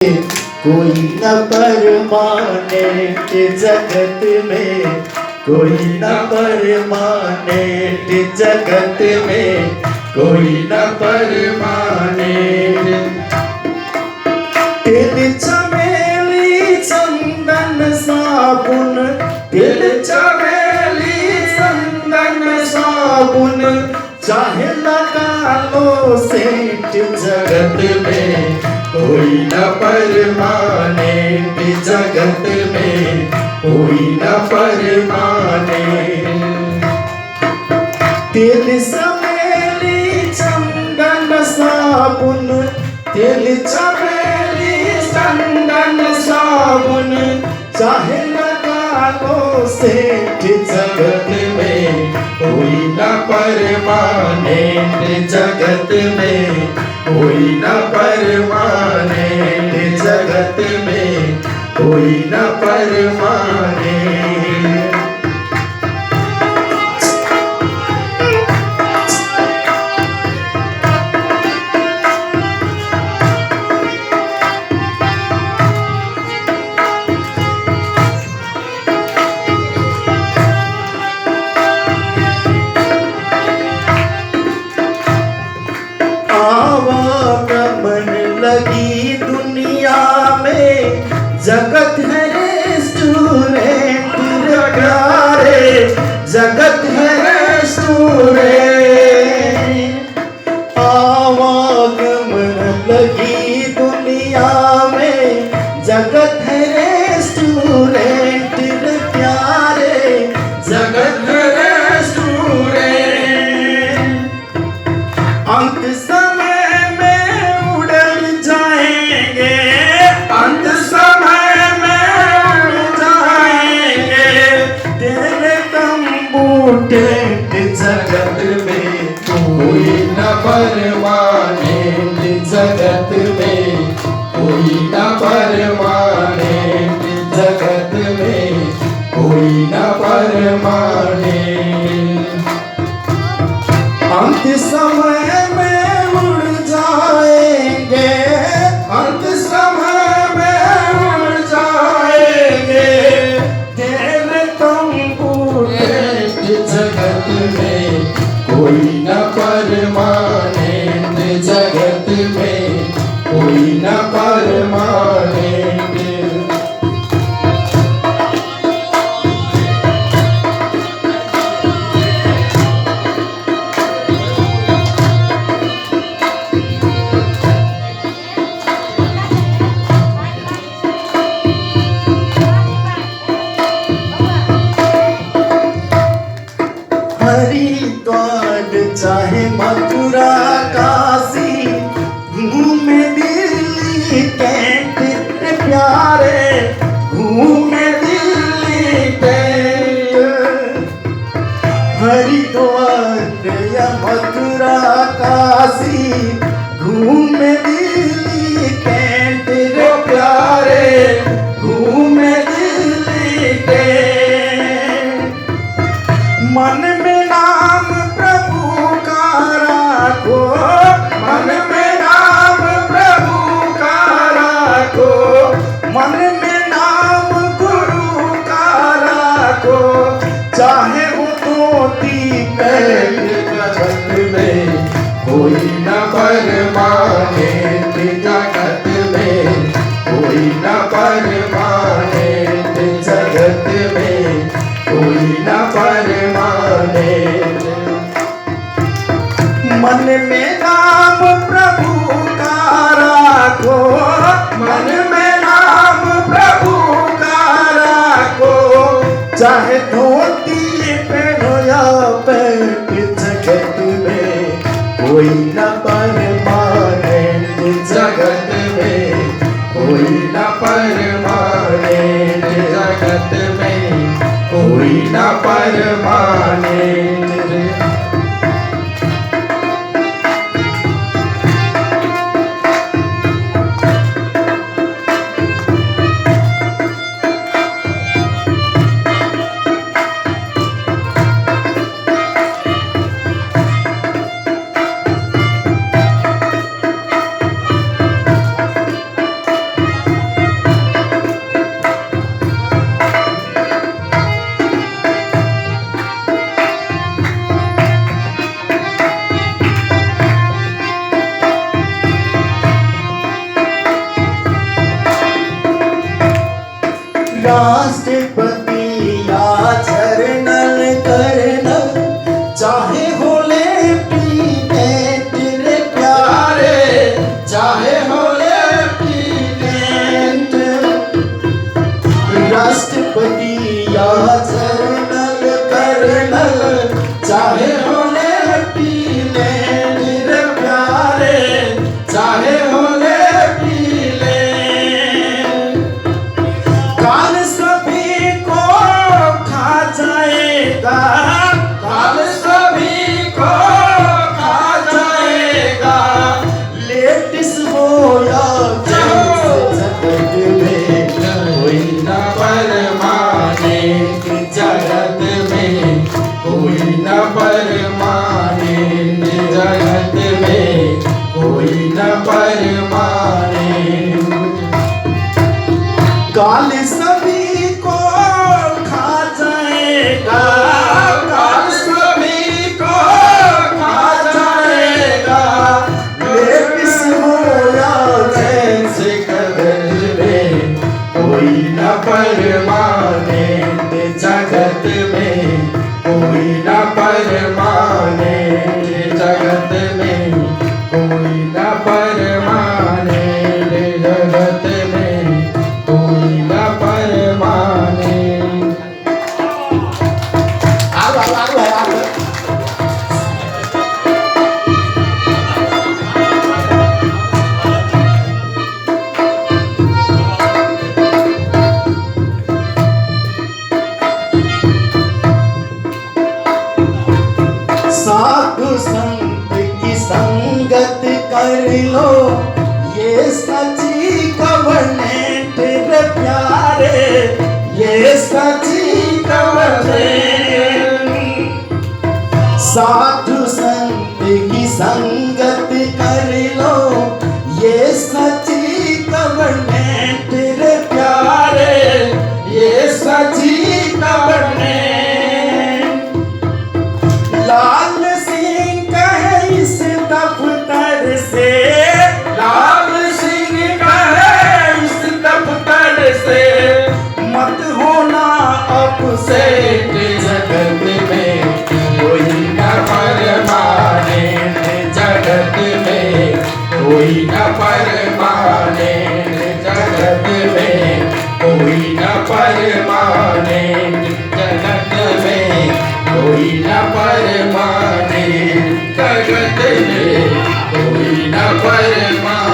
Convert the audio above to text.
कोई न परमानेंट जगत में, कोई न परमानेंट जगत में, कोई न परमानेंट। तिल चमेली चंदन साबुन, तिल चमेली चंदन साबुन, चाहे लगा लो सेंट जगत में, कोई न परमानेंट जगत में, कोई न परमानेंट। तिल चमेली चंदन साबुन, तिल चमेली चंदन साबुन, चाहे लगा लो सेठ जगत में, कोई न परमानेंट जगत में, कोई न परमानेंट जगत में, कोई न परमानेंट। आवागमन लगी दुनिया में, जगत है रेस्टोरेंट प्यारे, जगत है रेस्टोरेंट। आवागमन लगी दुनिया में, जगत है रेस्टोरेंट प्यारे, जगत है रेस्टोरेंट। अंत समय में उड़ जाएंगे, अंत समय में उड़ जाएंगे, तेरे तंबू टेंट जगत में, कोई न परमानेंट जगत में, कोई न परमानेंट जगत में, कोई न परमानेंट। अंत समय में उड़ जाएंगे, अंत समय में उड़ जाएंगे, तेरे तंबू टेंट जगत में, कोई न परमानेंट जगत में, कोई न परमानेंट। हरिद्वार चाहे मथुरा काशी, घूमे दिल्ली कैंट प्यारे, घूमे दिल्ली कैंट। हरिद्वार या मथुरा काशी, घूमे दिल्ली कैंट प्यारे, घूमे दिल्ली कैंट। मन में नाम प्रभु का राखो, मन में नाम प्रभु का राखो, मन में नाम गुरु का राखो, चाहे वो धोती पहन जगत में, कोई न परमानेंट जगत में, कोई न परमानेंट जगत में, कोई न परमानेंट। मन में नाम प्रभु का राखो, मन में नाम प्रभु का राखो, चाहे धोती पहनो या पैंट जगत में, कोई न परमानेंट जगत में, कोई न परमानेंट जगत में, कोई न परमानेंट। राष्ट्रपति या जनरल कर्नल चाहे हो लेफ्टिनेंट रे प्यारे, चाहे हो लेफ्टिनेंट। राष्ट्रपति या जनरल कर्नल चाहे हो लेफ्टिनेंट रे प्यारे, चाहे हो लेफ्टिनेंट। काल सभी को खा जाएगा, काल सभी को खा जाएगा। लेडिस हो या जेंट्स जगत में कोई न परमानेंट, जगत में कोई न परमानेंट, जगत में कोई न परमानेंट। काल सभी को खा जाएगा, काल सभी को खा जाएगा। लेडिस हो या जेंट्स जगत में कोई न परमानेंट, जगत में कोई न परमानेंट, जगत में कोई न परमानेंट, जगत में कोई न परमानेंट। आगो आगो आगो आगो। साधु संत की संगत कर लो, ये सच्ची गवर्नेंट रे प्यारे, ये सच्ची गवर्नेंट। साधु संत की संगत कर लो, ये सच्ची गवर्नेंट रे प्यारे, ये सच्ची गवर्नेंट। लाल सिंह कहे इस दफ्तर से, लाल सिंह कहे इस दफ्तर से, मत होना अपसेट, जगत में कोई न परमानेंट, जगत में कोई न परमानेंट, जगत में कोई न परमानेंट, जगत में कोई न परमानेंट, जगत में कोई न परमानेंट।